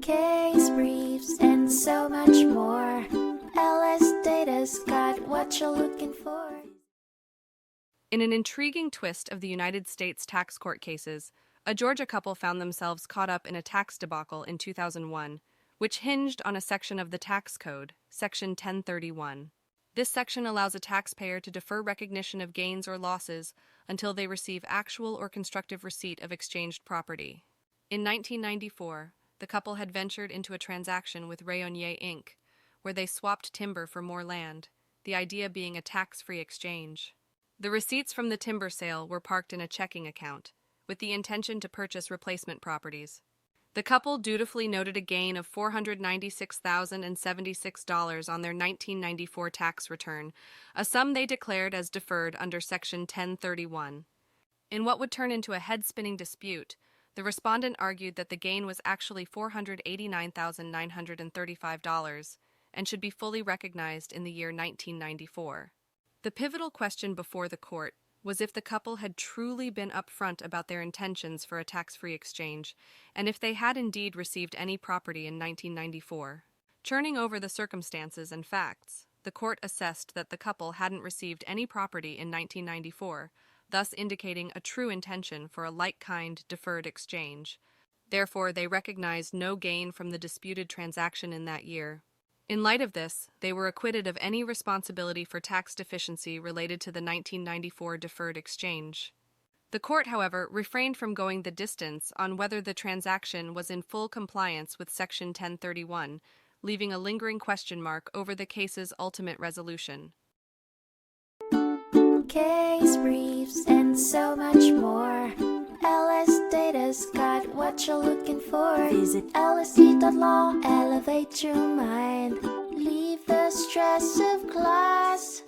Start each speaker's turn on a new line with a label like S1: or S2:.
S1: case briefs, and so much more. LSData's got what you're looking for.
S2: In an intriguing twist of the United States tax court cases, a Georgia couple found themselves caught up in a tax debacle in 2001, which hinged on a section of the tax code, Section 1031. This section allows a taxpayer to defer recognition of gains or losses until they receive actual or constructive receipt of exchanged property. In 1994, the couple had ventured into a transaction with Rayonier Inc., where they swapped timber for more land, the idea being a tax-free exchange. The receipts from the timber sale were parked in a checking account, with the intention to purchase replacement properties. The couple dutifully noted a gain of $496,076 on their 1994 tax return, a sum they declared as deferred under Section 1031. In what would turn into a head-spinning dispute, the respondent argued that the gain was actually $489,935 and should be fully recognized in the year 1994. The pivotal question before the court was if the couple had truly been upfront about their intentions for a tax-free exchange, and if they had indeed received any property in 1994. Churning over the circumstances and facts, the court assessed that the couple hadn't received any property in 1994, thus indicating a true intention for a like-kind deferred exchange. Therefore, they recognized no gain from the disputed transaction in that year. In light of this, they were acquitted of any responsibility for tax deficiency related to the 1994 deferred exchange. The court, however, refrained from going the distance on whether the transaction was in full compliance with Section 1031, leaving a lingering question mark over the case's ultimate resolution.
S1: Case briefs, and so much more. LSData's got what you're looking for. Visit lsd.law, elevate your mind. Leave the stress of class.